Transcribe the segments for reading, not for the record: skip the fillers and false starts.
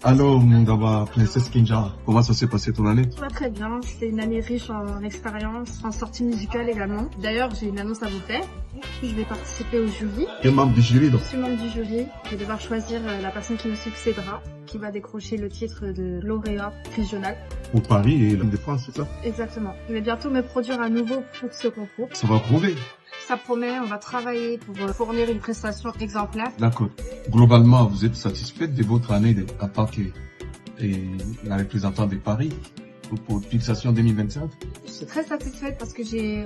Alors, Ngaba, princesse Kinja, comment ça s'est passé ton année? Tout va très bien, c'était une année riche en expériences, en sorties musicales également. D'ailleurs, j'ai une annonce à vous faire. Je vais participer au jury. Tu es membre du jury, donc? Je suis membre du jury. Je vais devoir choisir la personne qui me succédera, qui va décrocher le titre de lauréat régional. Pour Paris et l'Île-de-France, c'est ça? Exactement. Je vais bientôt me produire à nouveau pour ce concours. Ça va prouver. Ça promet, on va travailler pour fournir une prestation exemplaire. D'accord. Globalement, vous êtes satisfaite de votre année en tant que la représentante de Paris pour Pulsation 2025? Je suis très satisfaite parce que j'ai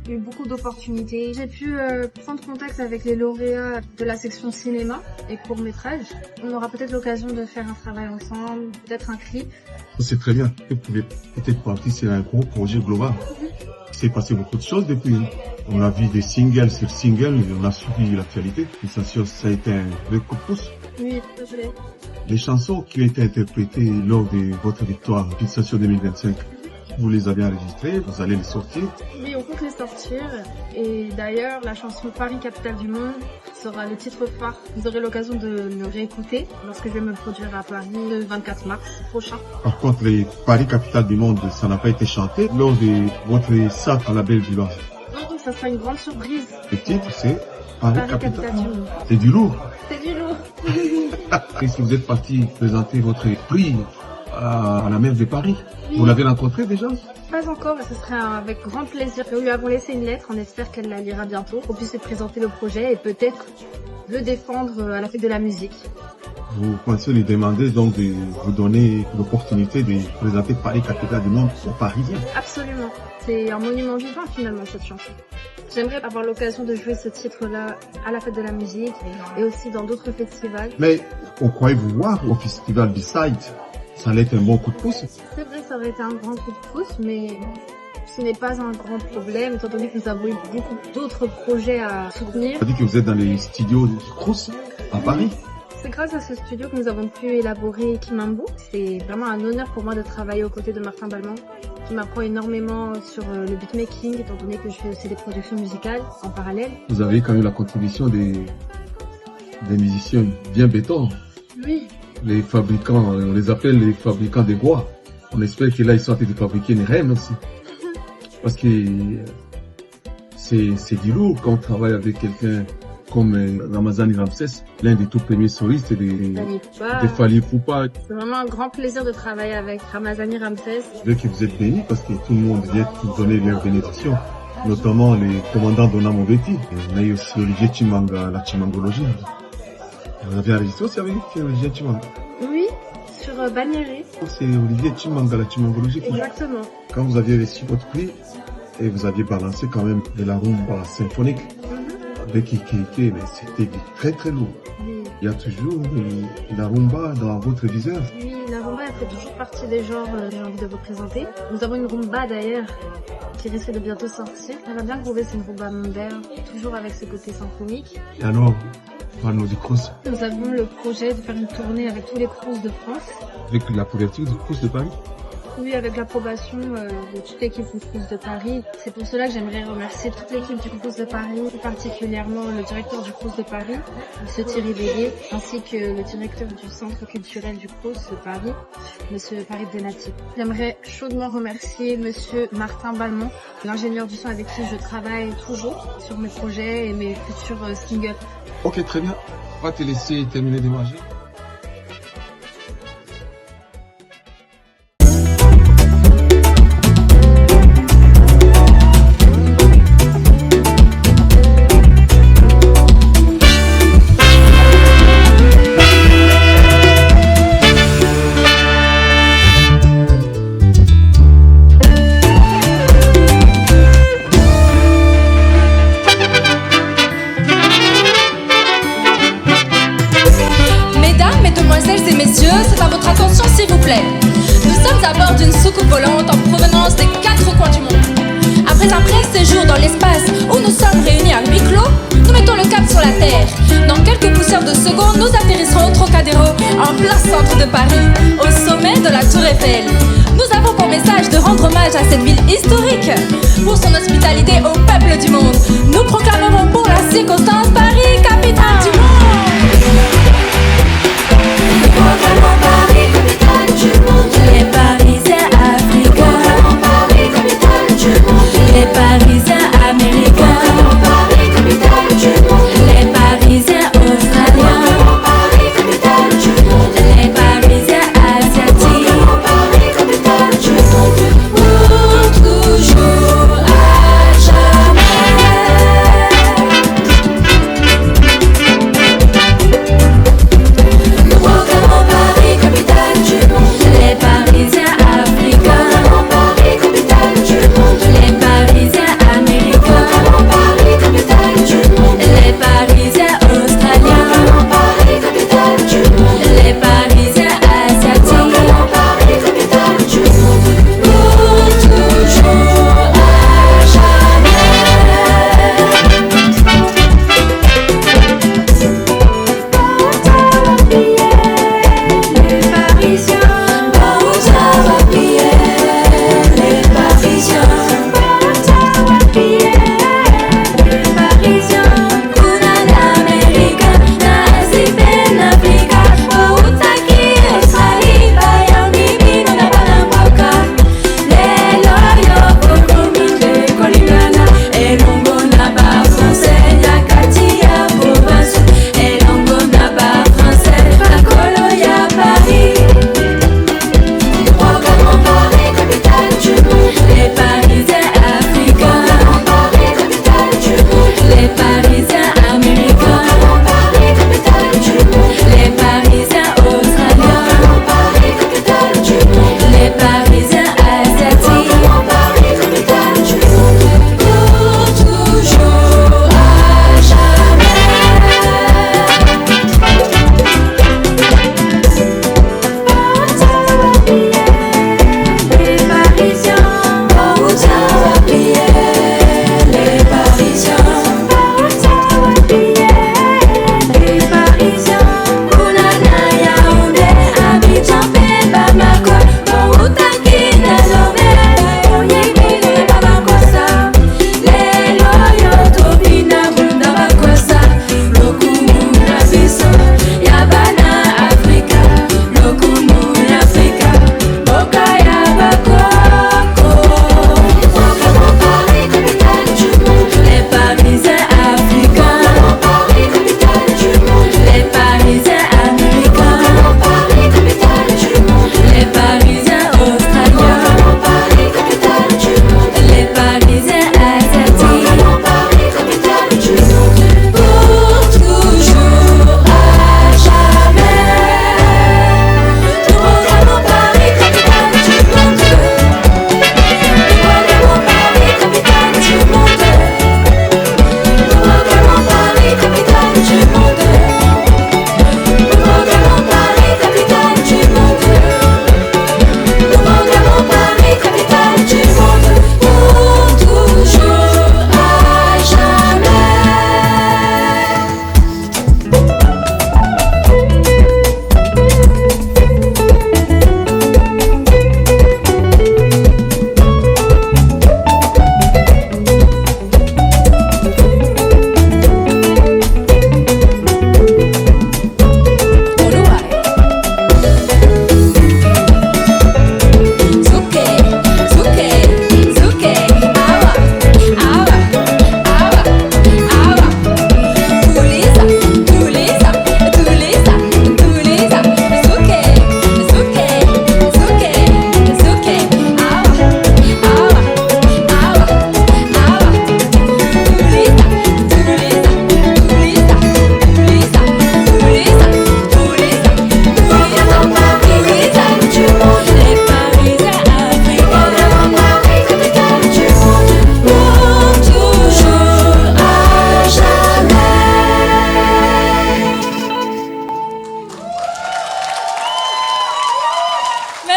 eu beaucoup d'opportunités. J'ai pu prendre contact avec les lauréats de la section cinéma et court-métrage. On aura peut-être l'occasion de faire un travail ensemble, peut-être un clip. C'est très bien. Vous pouvez peut-être participer à un gros projet global. Il s'est passé beaucoup de choses depuis. On a vu des singles sur singles, on a suivi l'actualité. Pulsation, ça a été un vrai coup de pouce. Oui, je l'ai. Les chansons qui ont été interprétées lors de votre victoire Pulsation 2025, vous les avez enregistrées, vous allez les sortir? Oui, on compte les sortir. Et d'ailleurs, la chanson Paris, capitale du monde sera le titre phare. Vous aurez l'occasion de le réécouter lorsque je vais me produire à Paris le 24 mars prochain. Par contre, les Paris, capitale du monde, ça n'a pas été chanté lors de votre sacre à la Belle Village. Non, ça sera une grande surprise. Le titre, c'est Paris, Capitale du monde. C'est du lourd. C'est du lourd. Est-ce que vous êtes parti présenter votre prix à la maire de Paris? Vous l'avez rencontré déjà? Pas encore, et ce serait avec grand plaisir. Nous lui avons laissé une lettre, on espère qu'elle la lira bientôt, qu'on puisse lui présenter le projet et peut-être le défendre à la fête de la musique. Vous pensez lui demander donc de vous donner l'opportunité de présenter Paris, capitale du monde aux Parisiens? Absolument. C'est un monument vivant finalement cette chanson. J'aimerais avoir l'occasion de jouer ce titre-là à la fête de la musique et aussi dans d'autres festivals. Mais on croyait vous voir au festival Beside. Ça allait être un bon coup de pouce. C'est vrai, ça aurait été un grand coup de pouce, mais ce n'est pas un grand problème, étant donné que nous avons eu beaucoup d'autres projets à soutenir. Vous avez dit que vous êtes dans les studios du Crous à Paris. C'est grâce à ce studio que nous avons pu élaborer Kimambo. C'est vraiment un honneur pour moi de travailler aux côtés de Martin Balmont, qui m'apprend énormément sur le beatmaking, étant donné que je fais aussi des productions musicales en parallèle. Vous avez quand même la contribution des musiciens bien béton. Oui. Les fabricants, on les appelle les fabricants des bois. On espère que là, ils sont en train de fabriquer une reine aussi. Parce que c'est du lourd quand on travaille avec quelqu'un comme Ramazani Ramsès, l'un des tout premiers solistes de Fally Ipupa. C'est vraiment un grand plaisir de travailler avec Ramazani Ramsès. Je veux que vous êtes bénis parce que tout le monde vient vous donner leur bénédiction, notamment les commandants Dona Mobetti. On a eu aussi Olivier Chimanga, la chimangologie. Vous avez enregistré aussi avec Olivier Chimanga? Oui, sur Bagnéry. C'est Olivier Chimanga, la chimangologie. Exactement. Quand vous aviez reçu votre prix, et vous aviez balancé quand même de la rumba symphonique, avec Kiki, mais c'était très très lourd. Oui. Il y a toujours la rumba dans votre viseur. Oui, la rumba elle fait toujours partie des genres que j'ai envie de vous présenter. Nous avons une rumba d'ailleurs qui risque de bientôt sortir. Elle va bien groover, c'est une rumba moderne, toujours avec ce côté symphonique. Et alors, parle-nous du Crous. Nous avons le projet de faire une tournée avec tous les Crous de France. Avec la couverture du Crous de Paris? Oui, avec l'approbation de toute l'équipe du Crous de Paris. C'est pour cela que j'aimerais remercier toute l'équipe du Crous de Paris, particulièrement le directeur du Crous de Paris, M. Thierry Béguet, ainsi que le directeur du Centre culturel du Crous de Paris, M. Farid Benati. J'aimerais chaudement remercier M. Martin Balmont, l'ingénieur du son avec qui je travaille toujours sur mes projets et mes futurs singles. Ok, très bien. On va te laisser terminer de manger. C'est à votre attention s'il vous plaît. Nous sommes à bord d'une soucoupe volante en provenance des 4 coins du monde. Après un bref séjour dans l'espace où nous sommes réunis à huis clos, nous mettons le cap sur la Terre. Dans quelques poussières de secondes, nous atterrisserons au Trocadéro, en plein centre de Paris, au sommet de la Tour Eiffel. Nous avons pour message de rendre hommage à cette ville historique pour son hospitalité au peuple du monde. Nous proclamerons pour la circonstance Paris, capitale du monde. Paris.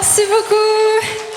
Merci beaucoup.